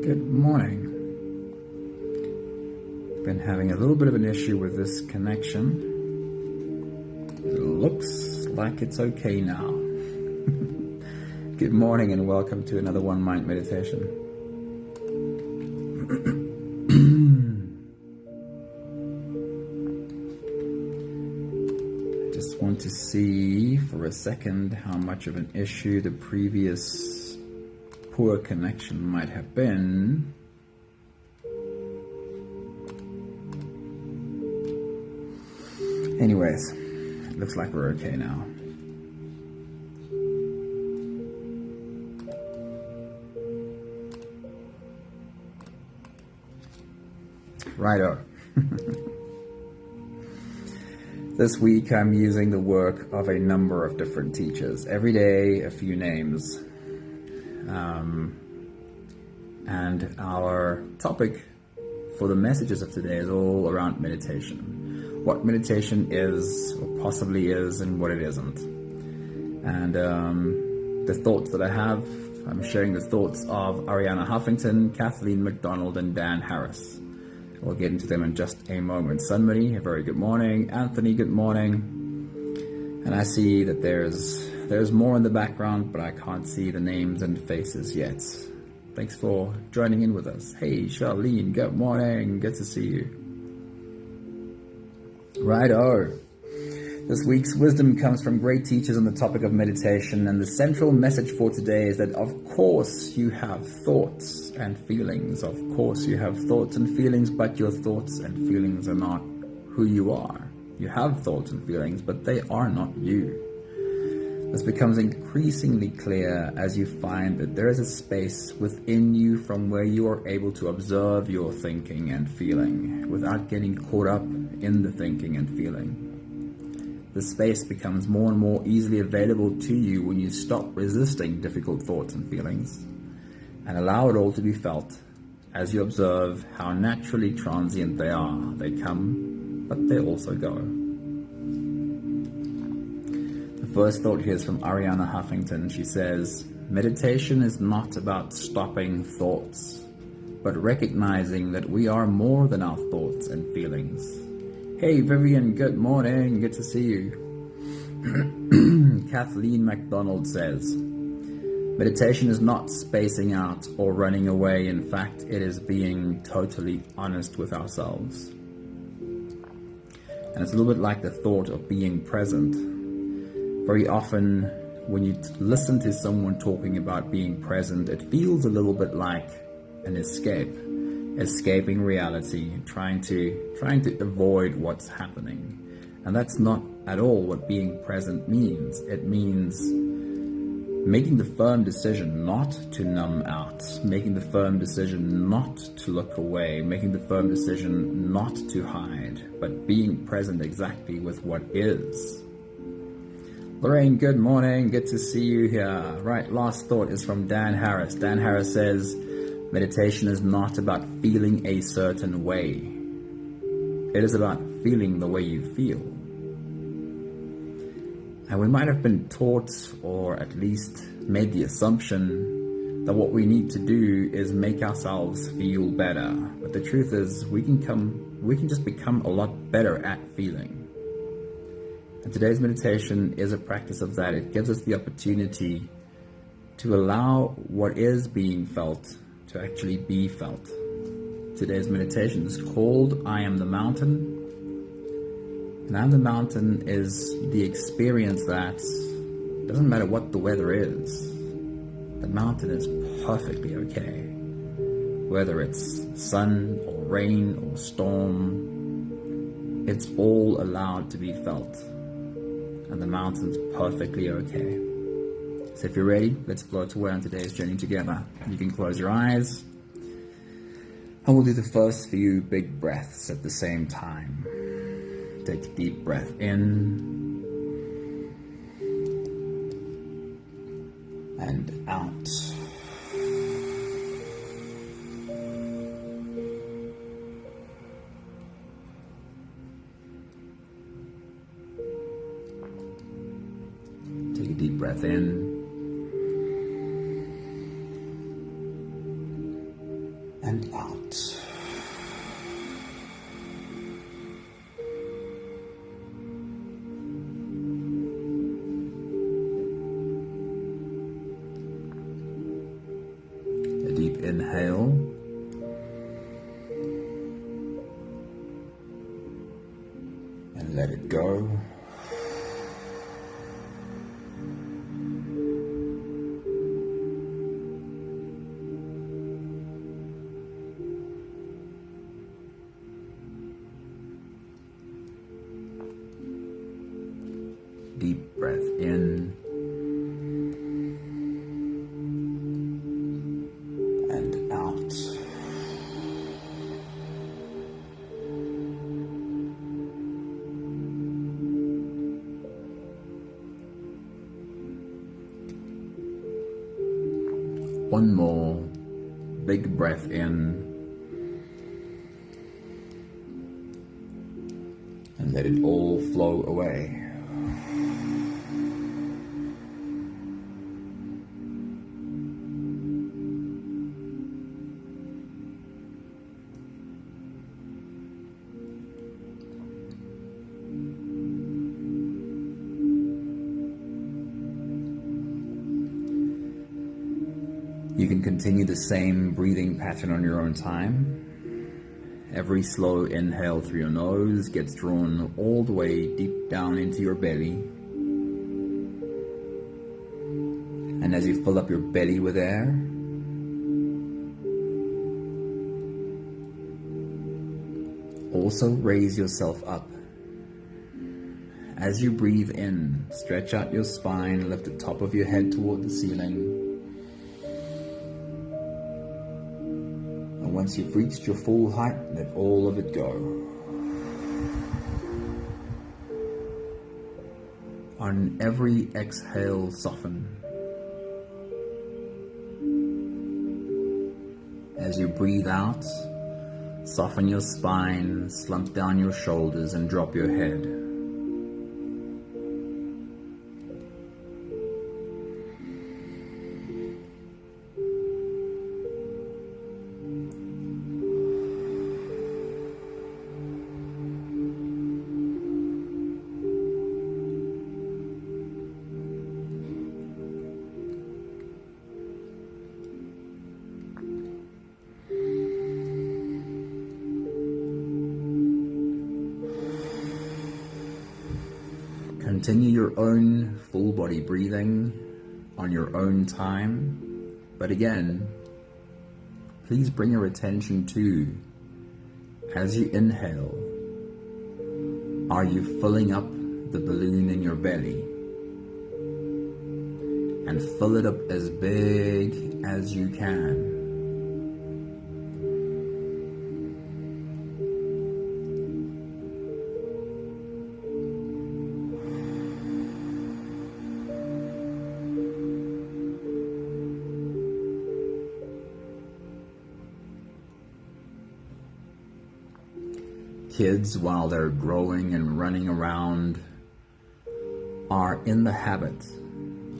Good morning. Been having a little bit of an issue with this connection. It looks like it's okay now. Good morning and welcome to another One Mind meditation. I just want to see for a second how much of an issue the previous poor connection might have been. Anyways, it looks like we're okay now. Righto. This week I'm using the work of a number of different teachers. Every day a few names. And our topic for the messages of today is all around meditation. What meditation is, or possibly is, and what it isn't. And the thoughts that I have, I'm sharing the thoughts of Arianna Huffington, Kathleen McDonald, and Dan Harris. We'll get into them in just a moment. Sunmany, a very good morning. Anthony, good morning. And I see that there's more in the background, but I can't see the names and faces yet. Thanks for joining in with us. Hey, Charlene, good morning. Good to see you. Righto. This week's wisdom comes from great teachers on the topic of meditation, and the central message for today is that of course you have thoughts and feelings. Of course you have thoughts and feelings, but your thoughts and feelings are not who you are. You have thoughts and feelings, but they are not you. This becomes increasingly clear as you find that there is a space within you from where you are able to observe your thinking and feeling without getting caught up in the thinking and feeling. The space becomes more and more easily available to you when you stop resisting difficult thoughts and feelings and allow it all to be felt as you observe how naturally transient they are. They come, but they also go. The first thought here is from Arianna Huffington. She says, meditation is not about stopping thoughts, but recognizing that we are more than our thoughts and feelings. Hey Vivian, good morning, good to see you. Kathleen McDonald says, meditation is not spacing out or running away. In fact, it is being totally honest with ourselves. And it's a little bit like the thought of being present. Very often when you listen to someone talking about being present, it feels a little bit like an escaping reality, trying to avoid what's happening. And that's not at all what being present means. It means making the firm decision not to numb out, making the firm decision not to look away, making the firm decision not to hide, but being present exactly with what is. Lorraine, good morning. Good to see you here. Right, last thought is from Dan Harris. Dan Harris says, meditation is not about feeling a certain way. It is about feeling the way you feel. And we might have been taught, or at least made the assumption, that what we need to do is make ourselves feel better. But the truth is, we can just become a lot better at feeling. And today's meditation is a practice of that. It gives us the opportunity to allow what is being felt to actually be felt. Today's meditation is called I Am the Mountain. And I Am the Mountain is the experience that doesn't matter what the weather is. The mountain is perfectly okay. Whether it's sun or rain or storm, it's all allowed to be felt. And the mountain's perfectly okay. So if you're ready, let's float away on today's journey together. You can close your eyes. And we'll do the first few big breaths at the same time. Take a deep breath in. And out. Take a deep breath in. and out. A deep inhale. And let it go. Deep breath in and out. One more big breath in and let it all flow away. You can continue the same breathing pattern on your own time. Every slow inhale through your nose gets drawn all the way deep down into your belly. And as you fill up your belly with air, also raise yourself up. As you breathe in, stretch out your spine, lift the top of your head toward the ceiling. Once you've reached your full height, let all of it go. On every exhale, soften. As you breathe out, soften your spine, slump down your shoulders, and drop your head. Continue your own full body breathing on your own time, but again, please bring your attention to, as you inhale, are you filling up the balloon in your belly? And fill it up as big as you can. Kids, while they're growing and running around, are in the habit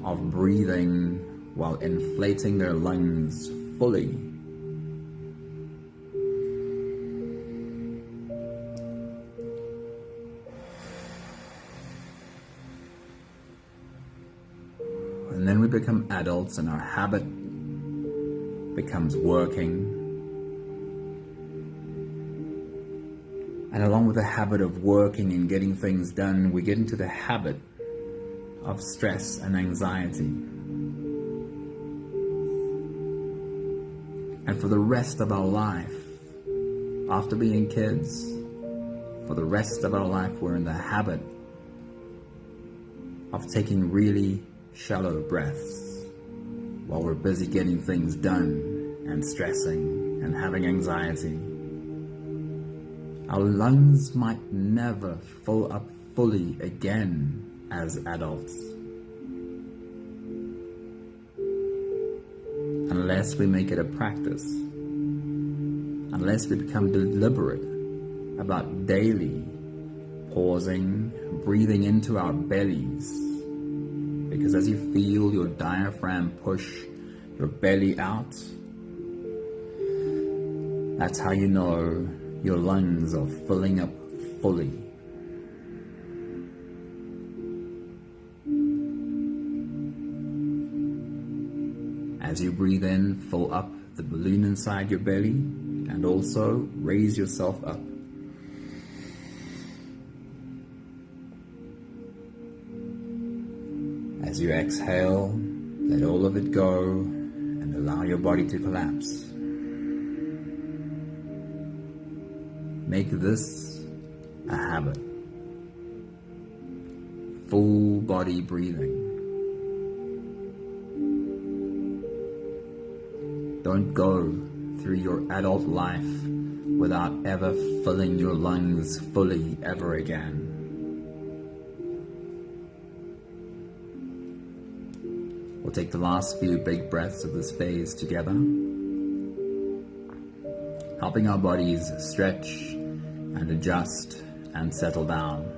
of breathing while inflating their lungs fully. And then we become adults and our habit becomes working. And along with the habit of working and getting things done, we get into the habit of stress and anxiety. And for the rest of our life, after being kids, for the rest of our life, we're in the habit of taking really shallow breaths while we're busy getting things done and stressing and having anxiety. Our lungs might never fill up fully again as adults, unless we make it a practice, unless we become deliberate about daily pausing, breathing into our bellies, because as you feel your diaphragm push your belly out, That's how you know your lungs are filling up fully. As you breathe in, fill up the balloon inside your belly and also raise yourself up. As you exhale, let all of it go and allow your body to collapse. Make this a habit. Full body breathing. Don't go through your adult life without ever filling your lungs fully ever again. We'll take the last few big breaths of this phase together, helping our bodies stretch and adjust and settle down.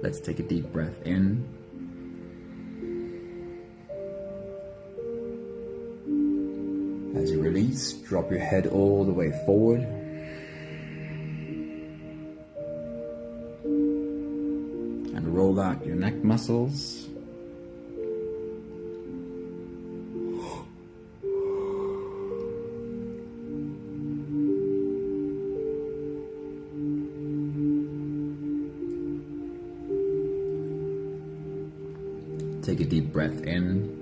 Let's take a deep breath in. As you release, drop your head all the way forward. And roll out your neck muscles. Take a deep breath in.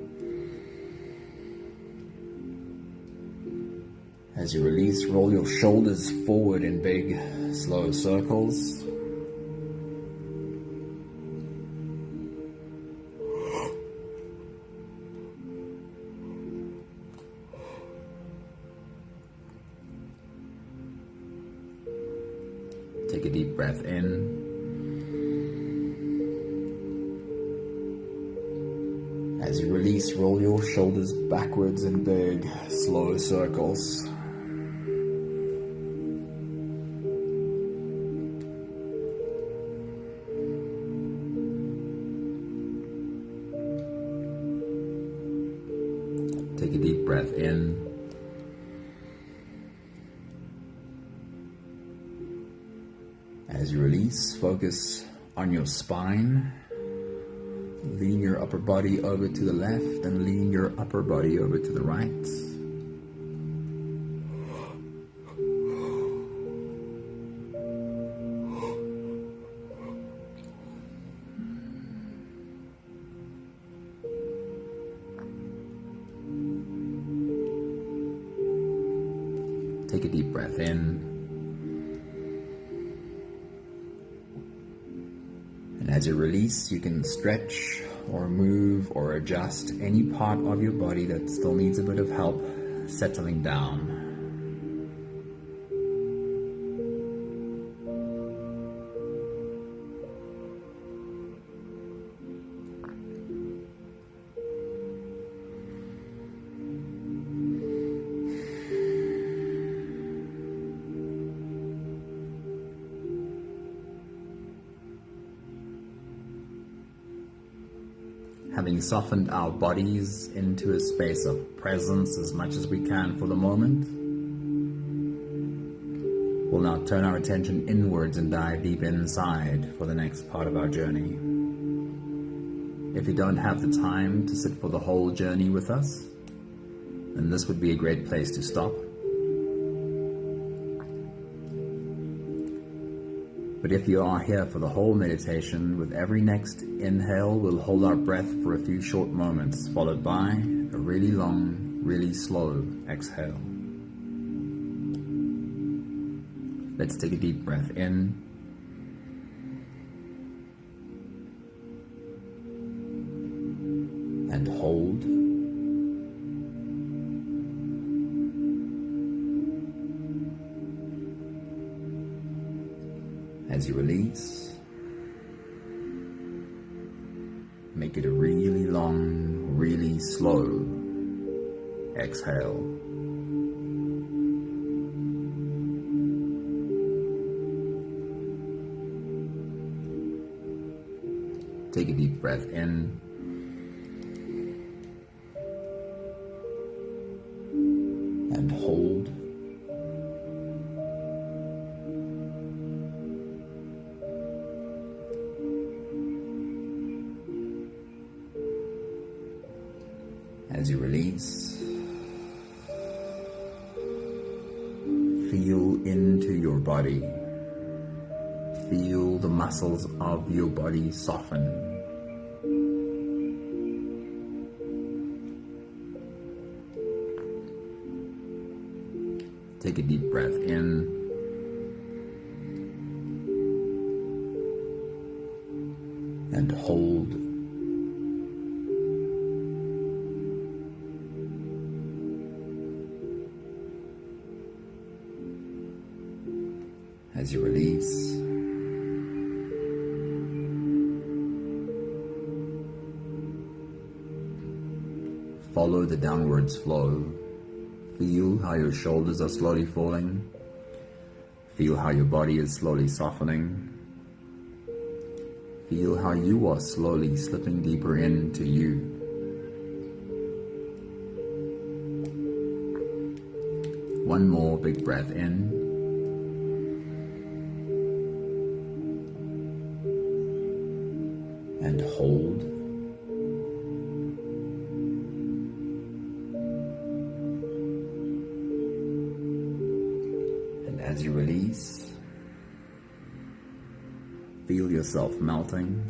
As you release, roll your shoulders forward in big, slow circles. Take a deep breath in. As you release, roll your shoulders backwards in big, slow circles. Take a deep breath in. As you release, focus on your spine. Lean your upper body over to the left and lean your upper body over to the right. Take a deep breath in. And as you release, you can stretch or move or adjust any part of your body that still needs a bit of help settling down. Having softened our bodies into a space of presence as much as we can for the moment, we'll now turn our attention inwards and dive deep inside for the next part of our journey. If you don't have the time to sit for the whole journey with us, then this would be a great place to stop. But if you are here for the whole meditation, with every next inhale, we'll hold our breath for a few short moments, followed by a really long, really slow exhale. Let's take a deep breath in. And hold. As you release, make it a really long, really slow exhale. Take a deep breath in. and hold. As you release, feel into your body. Feel the muscles of your body soften. Take a deep breath in. And hold. As you release, follow the downwards flow. Feel how your shoulders are slowly falling. Feel how your body is slowly softening. Feel how you are slowly slipping deeper into you. One more big breath in. And hold. And as you release, feel yourself melting.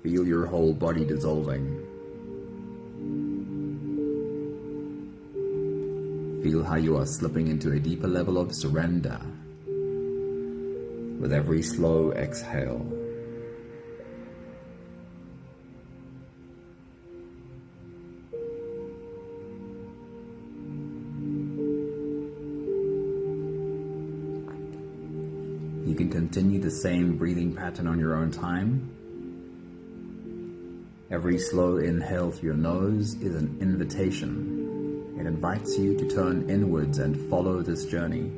Feel your whole body dissolving. Feel how you are slipping into a deeper level of surrender with every slow exhale. You can continue the same breathing pattern on your own time. Every slow inhale through your nose is an invitation. It invites you to turn inwards and follow this journey.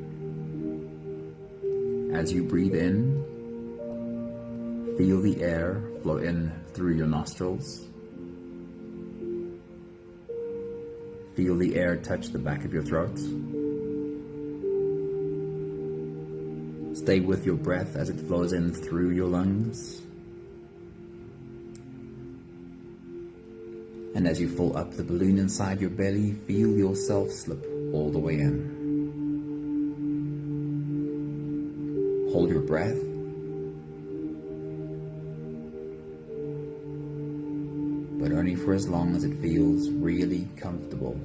As you breathe in, feel the air flow in through your nostrils. Feel the air touch the back of your throat. Stay with your breath as it flows in through your lungs. And as you fill up the balloon inside your belly, feel yourself slip all the way in. Hold your breath. But only for as long as it feels really comfortable.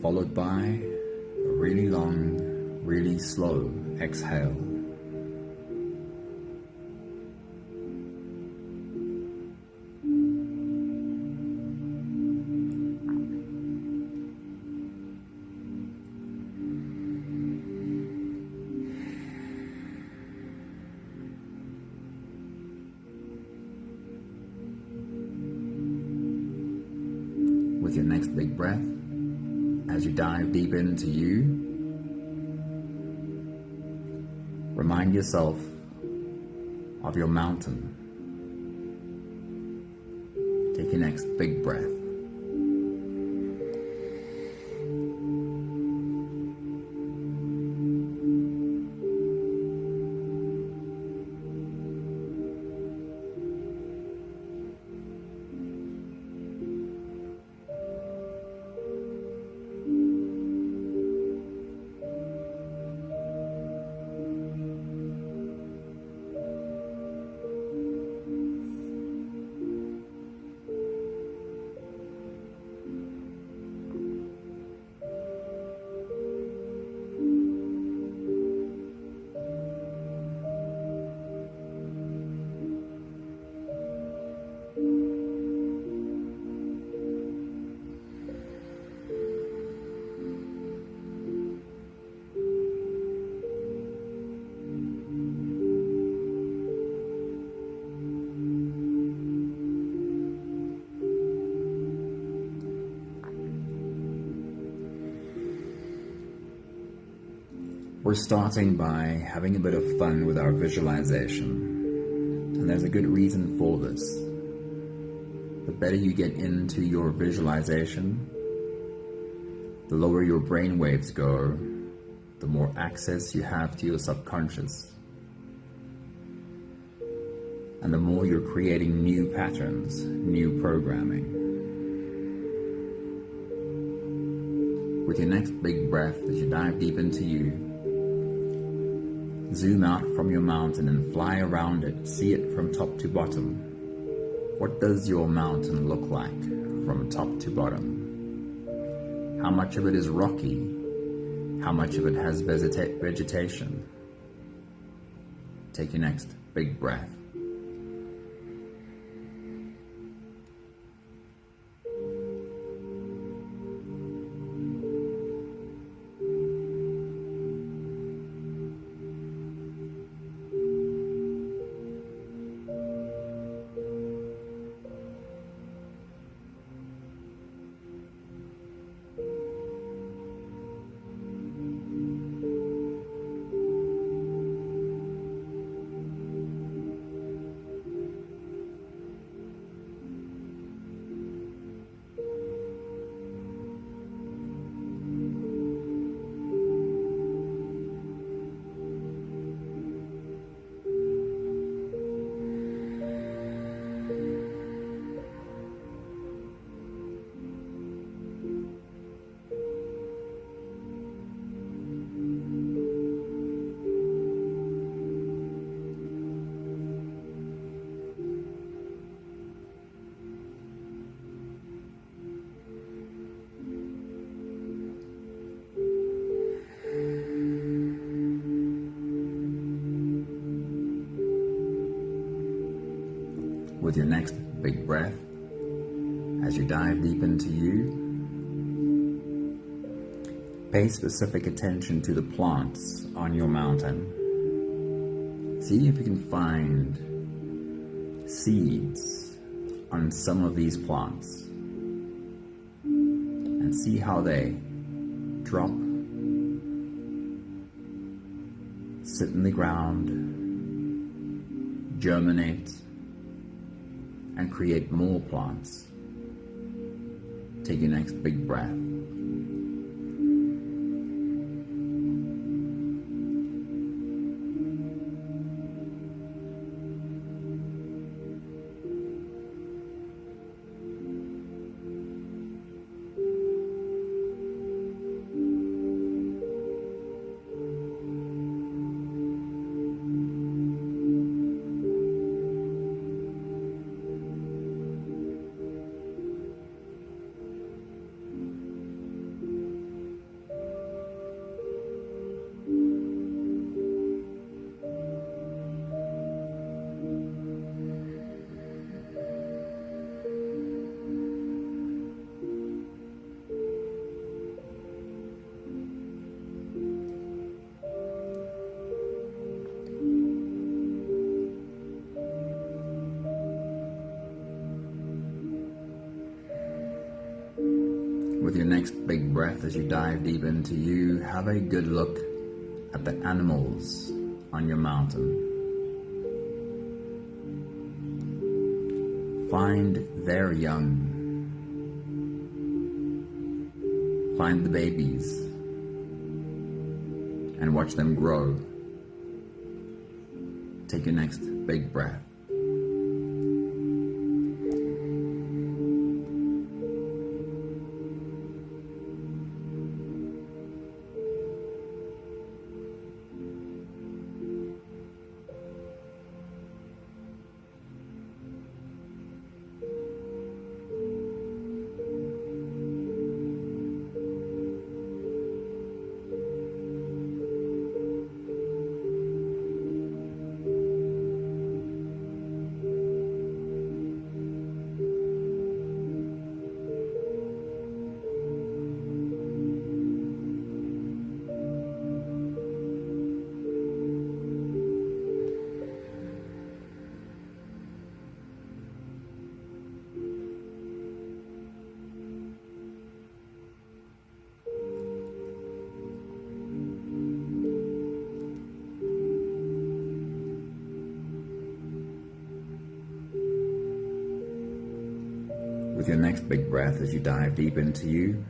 Followed by a really long, really slow exhale. With your next big breath, as you dive deep into you, remind yourself of your mountain. Take your next big breath. We're starting by having a bit of fun with our visualization, and there's a good reason for this. the better you get into your visualization, the lower your brain waves go, the more access you have to your subconscious, and the more you're creating new patterns, new programming. With your next big breath, as you dive deep into you, zoom out from your mountain and fly around it. See it from top to bottom. What does your mountain look like from top to bottom? How much of it is rocky? How much of it has vegetation? Take your next big breath. With your next big breath, as you dive deep into you, pay specific attention to the plants on your mountain. See if you can find seeds on some of these plants and see how they drop, sit in the ground, germinate, and create more plants. Take your next big breath. With your next big breath, as you dive deep into you, have a good look at the animals on your mountain. Find their young. Find the babies and watch them grow. Take your next big breath. with your next big breath as you dive deep into you.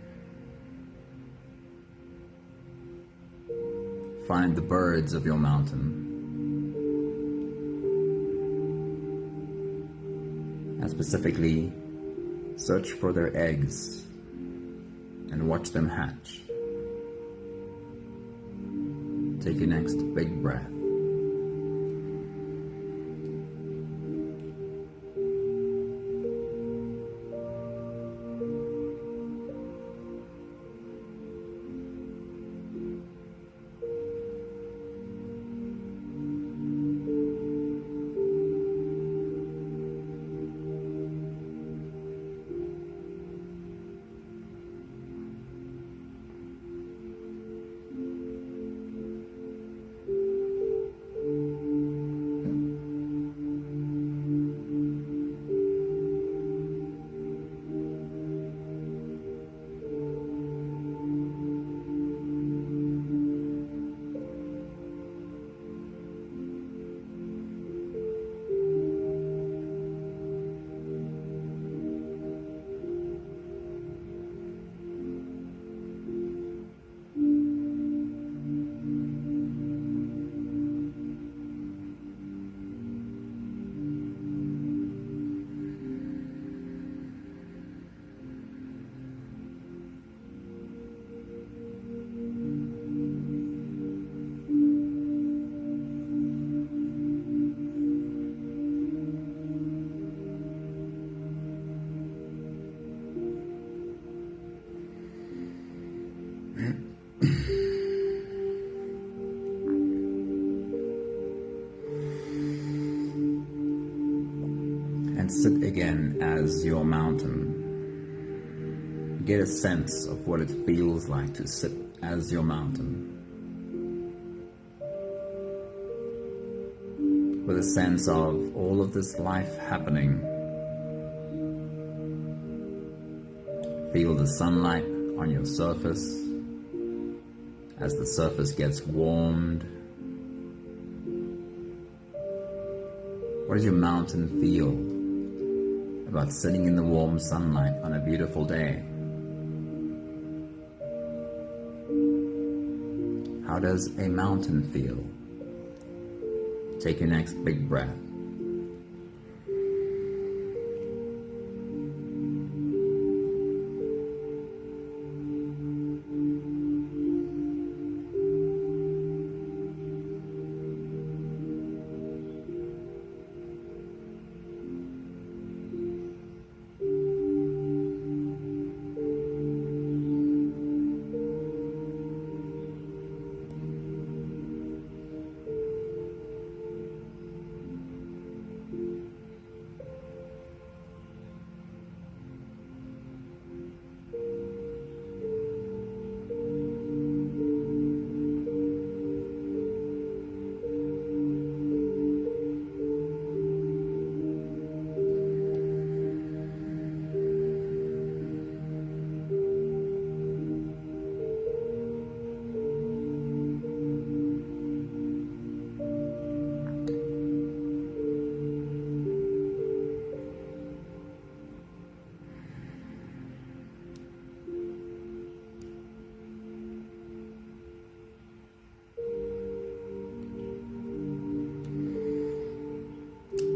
Find the birds of your mountain. And specifically, search for their eggs and watch them hatch. Take your next big breath. And sit again as your mountain. Get a sense of what it feels like to sit as your mountain. With a sense of all of this life happening. Feel the sunlight on your surface as the surface gets warmed. What does your mountain feel about sitting in the warm sunlight on a beautiful day? How does a mountain feel? Take your next big breath.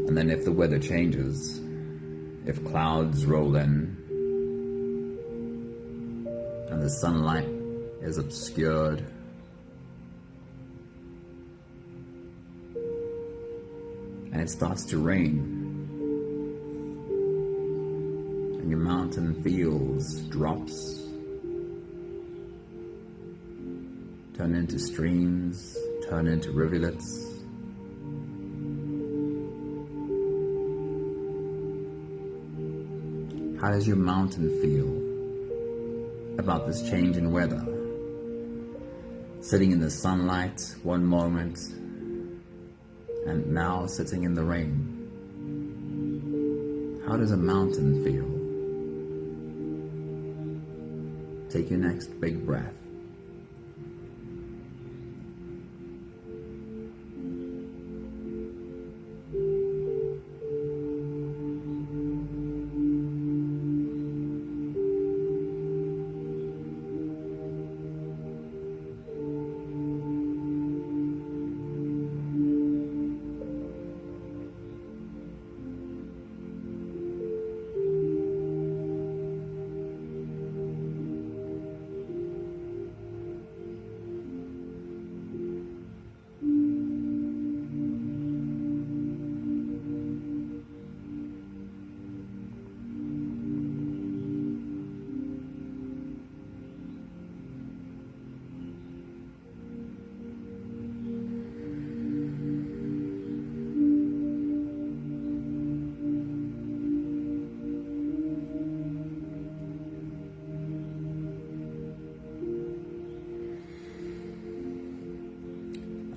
And then if the weather changes, if clouds roll in and the sunlight is obscured, and it starts to rain, and your mountain feels drops turn into streams, turn into rivulets. How does your mountain feel about this change in weather? Sitting in the sunlight one moment, and now sitting in the rain. How does a mountain feel? Take your next big breath.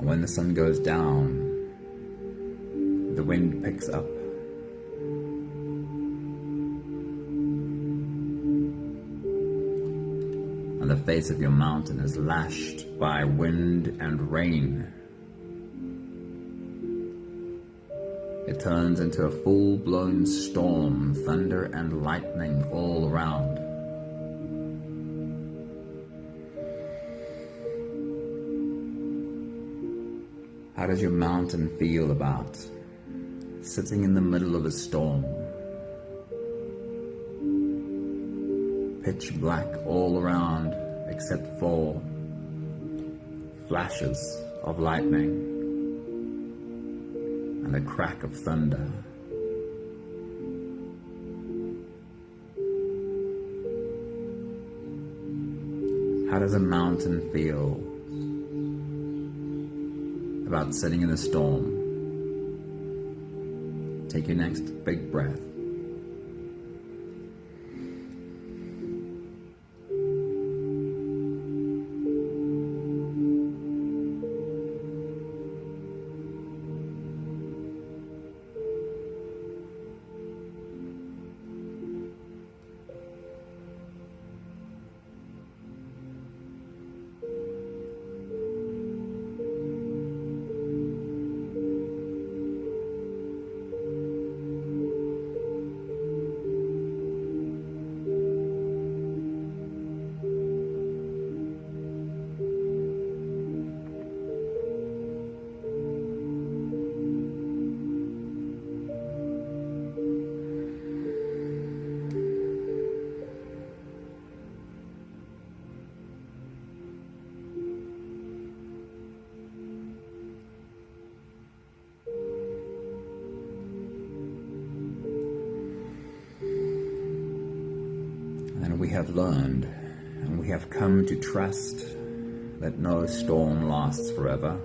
When the sun goes down, the wind picks up. And the face of your mountain is lashed by wind and rain. It turns into a full-blown storm, thunder and lightning all around. How does your mountain feel about sitting in the middle of a storm? Pitch black all around except for flashes of lightning and a crack of thunder. How does a mountain feel about sitting in a storm? Take your next big breath. We have learned and we have come to trust that no storm lasts forever.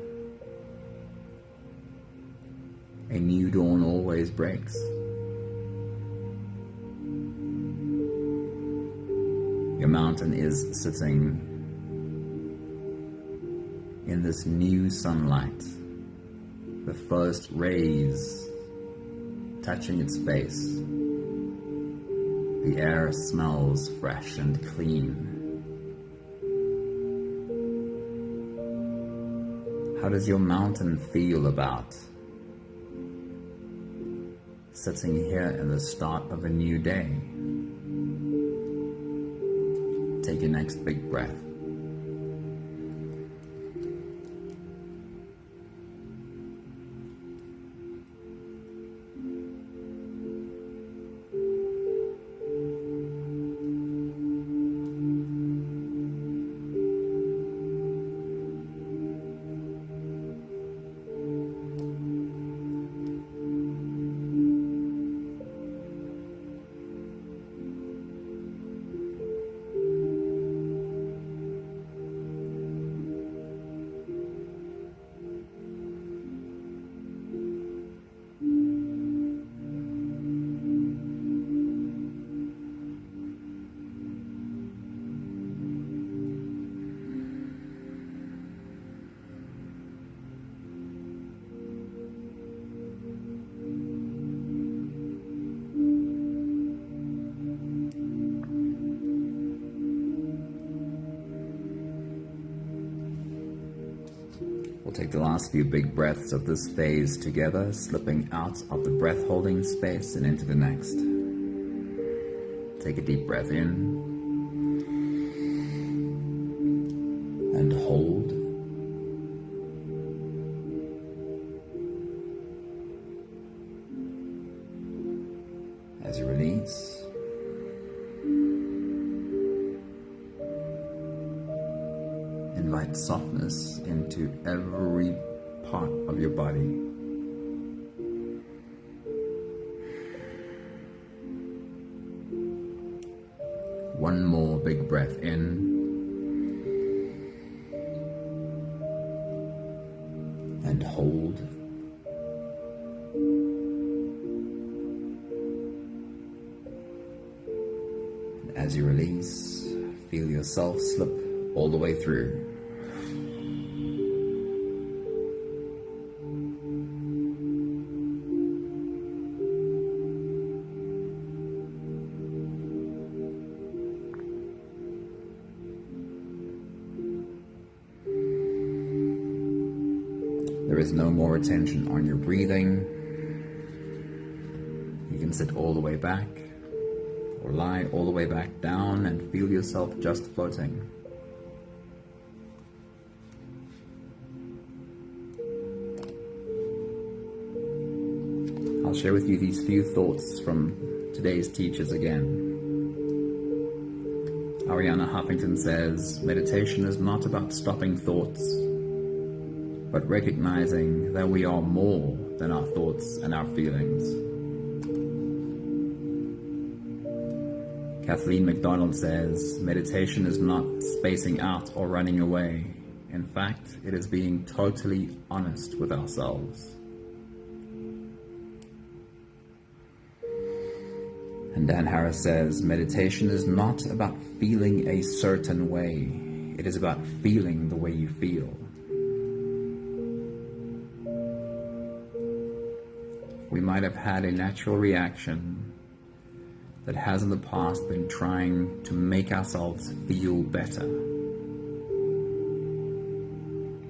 A new dawn always breaks. Your mountain is sitting in this new sunlight, the first rays touching its face. The air smells fresh and clean. How does your mountain feel about sitting here in the start of a new day? Take your next big breath. We'll take the last few big breaths of this phase together, slipping out of the breath-holding space and into the next. Take a deep breath in and hold. As you release, invite softness into every part of your body. One more big breath in and hold. And as you release, feel yourself slip all the way through. There is no more attention on your breathing. You can sit all the way back or lie all the way back down and feel yourself just floating. I'll share with you these few thoughts from today's teachers again. Ariana Huffington says, meditation is not about stopping thoughts, but recognizing that we are more than our thoughts and our feelings. Kathleen McDonald says, meditation is not spacing out or running away. In fact, it is being totally honest with ourselves. And Dan Harris says, meditation is not about feeling a certain way. It is about feeling the way you feel. We might have had a natural reaction that has in the past been trying to make ourselves feel better.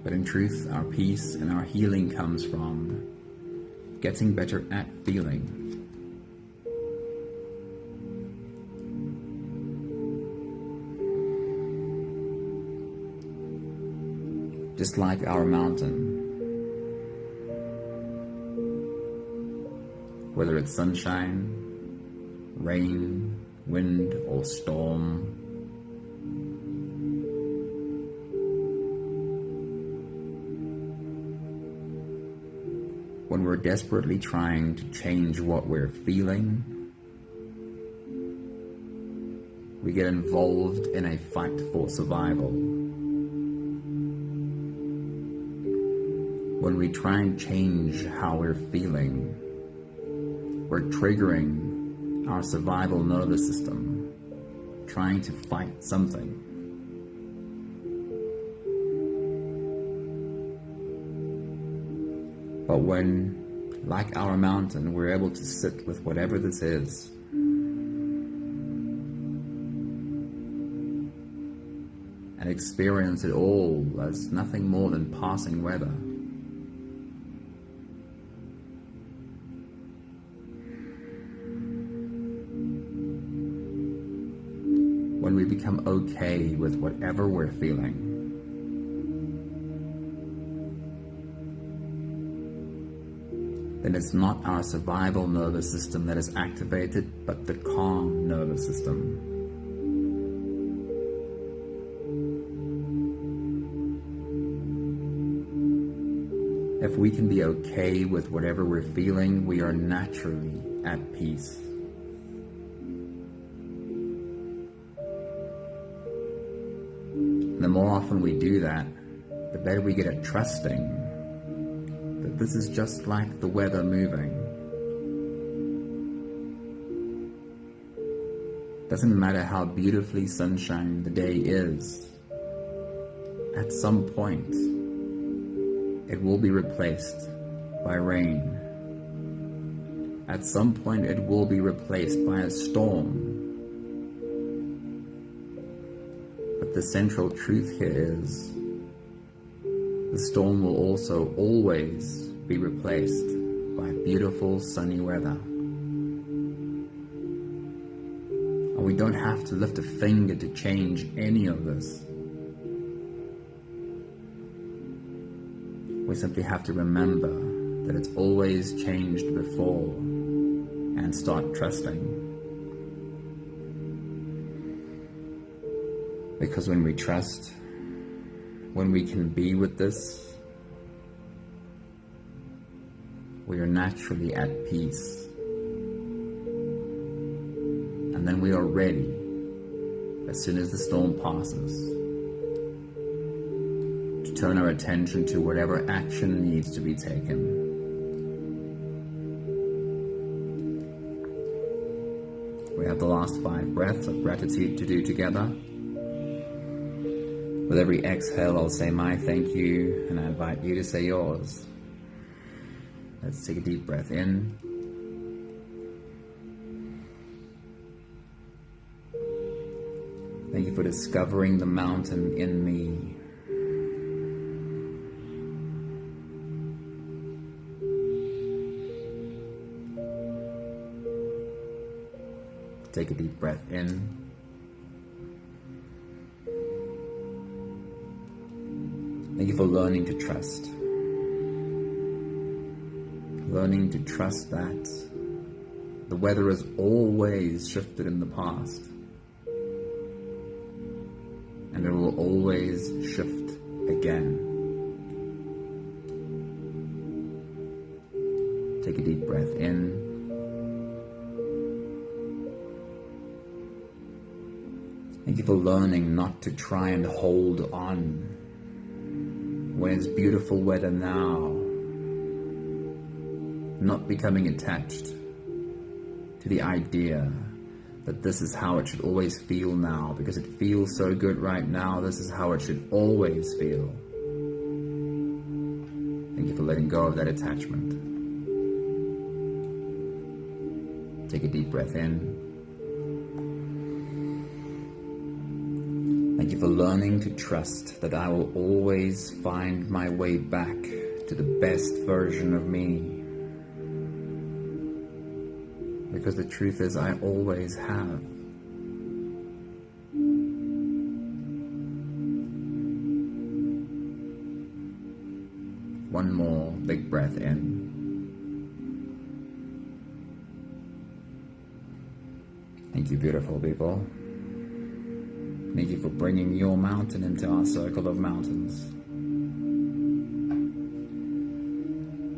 But in truth, our peace and our healing comes from getting better at feeling. Just like our mountain, whether it's sunshine, rain, wind, or storm, when we're desperately trying to change what we're feeling, we get involved in a fight for survival. When we try and change how we're feeling, we're triggering our survival nervous system, trying to fight something. But when, like our mountain, we're able to sit with whatever this is, and experience it all as nothing more than passing weather, when we become okay with whatever we're feeling, then it's not our survival nervous system that is activated, but the calm nervous system. If we can be okay with whatever we're feeling, we are naturally at peace. The more often we do that, the better we get at trusting that this is just like the weather moving. Doesn't matter how beautifully sunshine the day is, at some point it will be replaced by rain. At some point it will be replaced by a storm. But the central truth here is the storm will also always be replaced by beautiful sunny weather. And we don't have to lift a finger to change any of this. We simply have to remember that it's always changed before and start trusting. Because when we trust, when we can be with this, we are naturally at peace. And then we are ready, as soon as the storm passes, to turn our attention to whatever action needs to be taken. We have the last 5 breaths of gratitude to do together. With every exhale, I'll say my thank you, and I invite you to say yours. Let's take a deep breath in. Thank you for discovering the mountain in me. Take a deep breath in. Thank you for learning to trust. Learning to trust that the weather has always shifted in the past, and it will always shift again. Take a deep breath in. Thank you for learning not to try and hold on when it's beautiful weather now. Not becoming attached to the idea that this is how it should always feel now, because it feels so good right now. This is how it should always feel. Thank you for letting go of that attachment. Take a deep breath in. Thank you for learning to trust that I will always find my way back to the best version of me. Because the truth is, I always have. One more big breath in. Thank you, beautiful people. Thank you for bringing your mountain into our circle of mountains.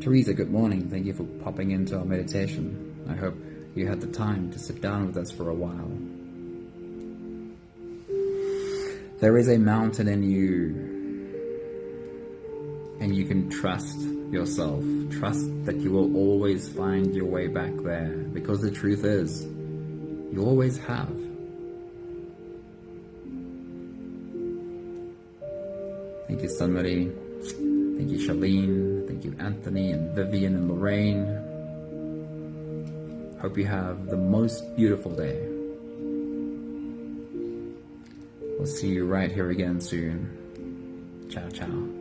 Teresa, good morning. Thank you for popping into our meditation. I hope you had the time to sit down with us for a while. There is a mountain in you, and you can trust yourself. Trust that you will always find your way back there, because the truth is, you always have. Thank you, Sunmari. Thank you, Charlene. Thank you, Anthony and Vivian and Lorraine. Hope you have the most beautiful day. We'll see you right here again soon. Ciao, ciao.